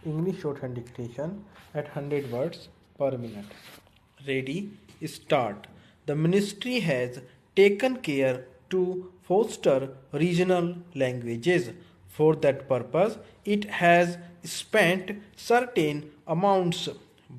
English shorthand dictation at 100 words per minute. Ready, start. The ministry has taken care to foster regional languages. For that purpose, it has spent certain amounts,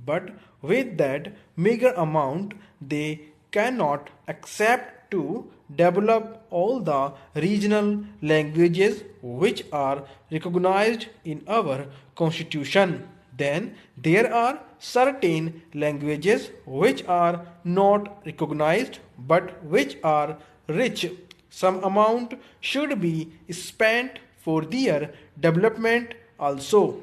but with that meager amount, they cannot accept to develop all the regional languages which are recognized in our constitution. Then there are certain languages which are not recognized but which are rich. Some amount should be spent for their development also.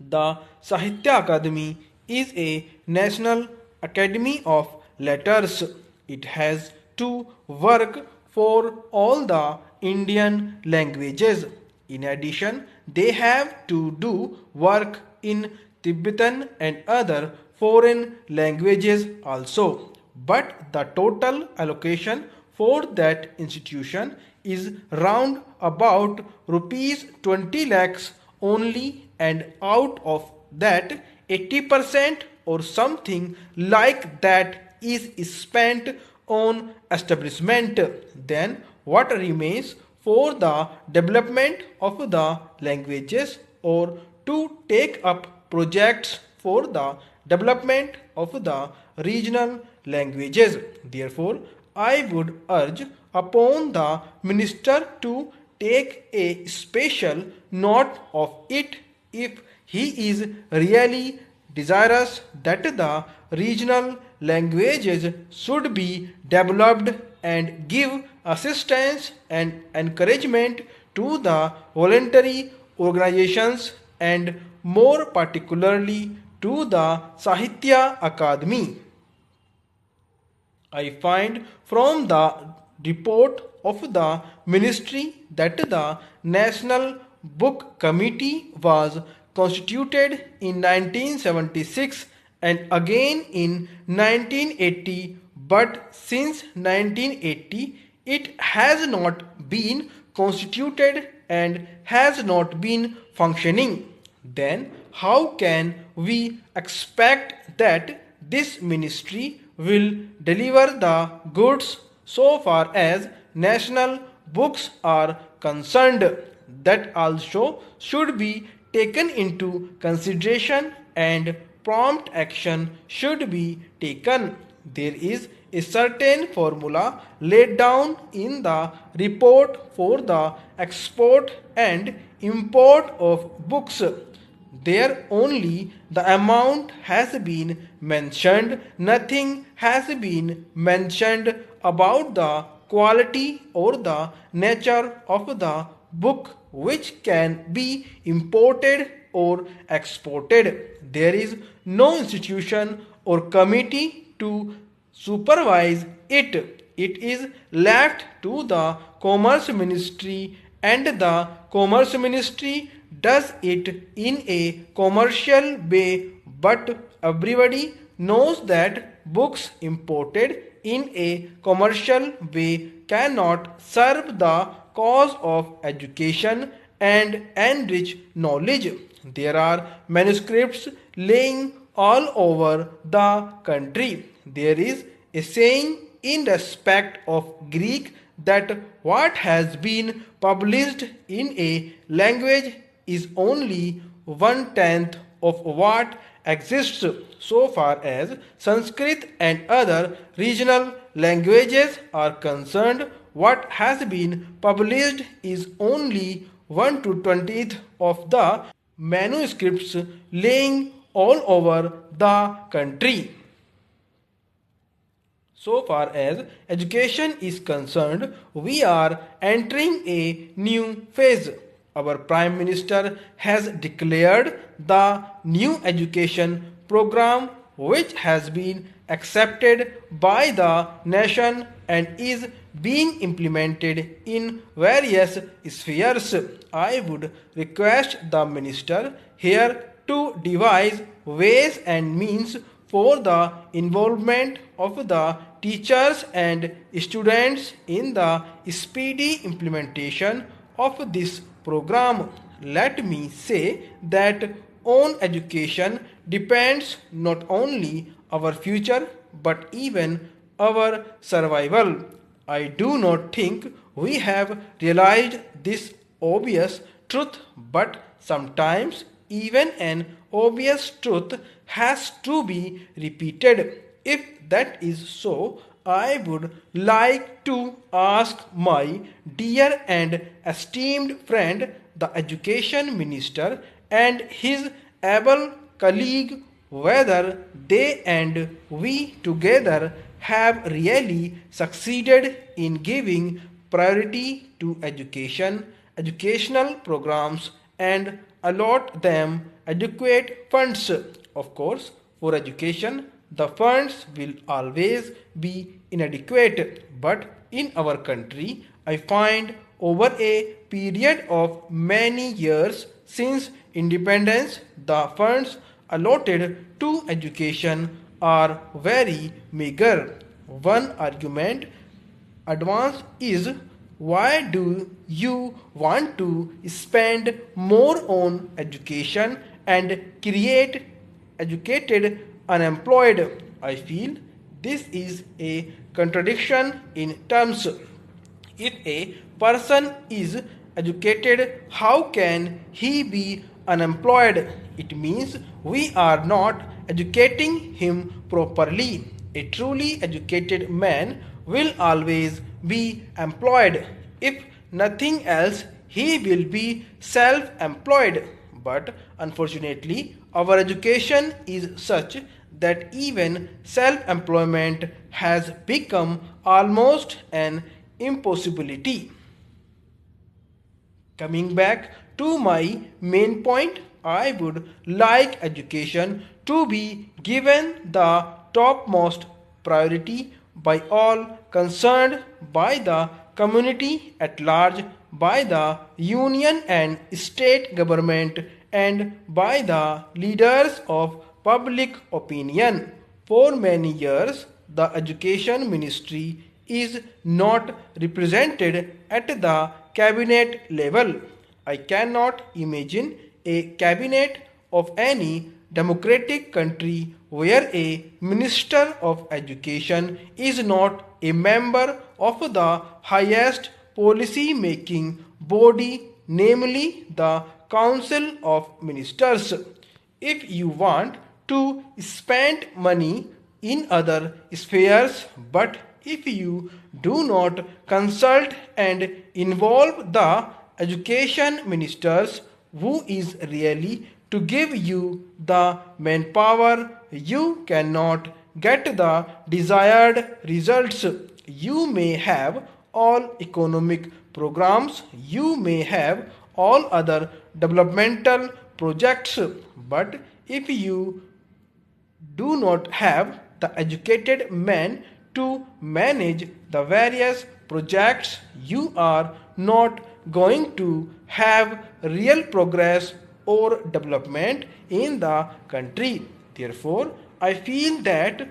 The Sahitya Akademi is a national academy of letters. It has to work for all the Indian languages. In addition, they have to do work in Tibetan and other foreign languages also. But the total allocation for that institution is round about rupees 20 lakhs only, and out of that 80% or something like that is spent on establishment. Then what remains for the development of the languages or to take up projects for the development of the regional languages. Therefore, I would urge upon the minister to take a special note of it if he is really desirous that the regional languages should be developed, and give assistance and encouragement to the voluntary organizations and more particularly to the Sahitya Akademi. I find from the report of the ministry that the National Book Committee was constituted in 1976 and again in 1980, but since 1980 it has not been constituted and has not been functioning. Then how can we expect that this ministry will deliver the goods so far as national books are concerned? That also should be taken into consideration and prompt action should be taken. There is a certain formula laid down in the report for the export and import of books. There only the amount has been mentioned, nothing has been mentioned about the quality or the nature of the book which can be imported or exported. There is no institution or committee to supervise it. It is left to the Commerce Ministry, and the Commerce Ministry does it in a commercial way, but everybody knows that books imported in a commercial way cannot serve the cause of education and enrich knowledge. There are manuscripts laying all over the country. There is a saying in respect of Greek that what has been published in a language is only 1/10 of what exists. So far as Sanskrit and other regional languages are concerned, what has been published is only 1 to 20th of the manuscripts laying all over the country. So far as education is concerned, we are entering a new phase. Our Prime Minister has declared the new education program, which has been accepted by the nation and is being implemented in various spheres. I would request the minister here to devise ways and means for the involvement of the teachers and students in the speedy implementation of this program. Let me say that on education depends not only our future but even our survival. I do not think we have realized this obvious truth, but sometimes even an obvious truth has to be repeated. If that is so, I would like to ask my dear and esteemed friend, the Education Minister, and his able colleague whether they and we together have really succeeded in giving priority to education, educational programs, and allot them adequate funds. Of course, for education, the funds will always be inadequate, but in our country, I find over a period of many years since independence, the funds allotted to education are very meager. One argument advanced is, why do you want to spend more on education and create educated unemployed? I feel this is a contradiction in terms. If a person is educated, how can he be unemployed? It means we are not educating him properly. A truly educated man will always be employed. If nothing else, he will be self employed. But unfortunately, our education is such that even self employment has become almost an impossibility. Coming back to my main point, I would like education to be given the topmost priority by all concerned, by the community at large, by the union and state government, and by the leaders of public opinion. For many years, the education ministry is not represented at the cabinet level. I cannot imagine a cabinet of any democratic country where a minister of education is not a member of the highest policy making body, namely the Council of Ministers. If you want to spend money in other spheres, but if you do not consult and involve the education ministers, who is really to give you the manpower, you cannot get the desired results. You may have all economic programs, you may have all other developmental projects, but if you do not have the educated men to manage the various projects, you are not going to have real progress or development in the country. Therefore, I feel that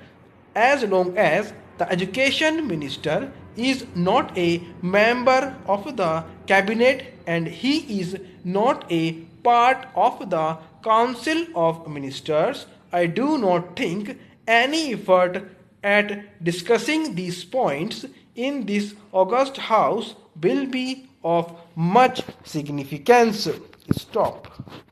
as long as the education minister is not a member of the cabinet and he is not a part of the council of ministers, I do not think any effort at discussing these points in this august house will be of much significance. Stop.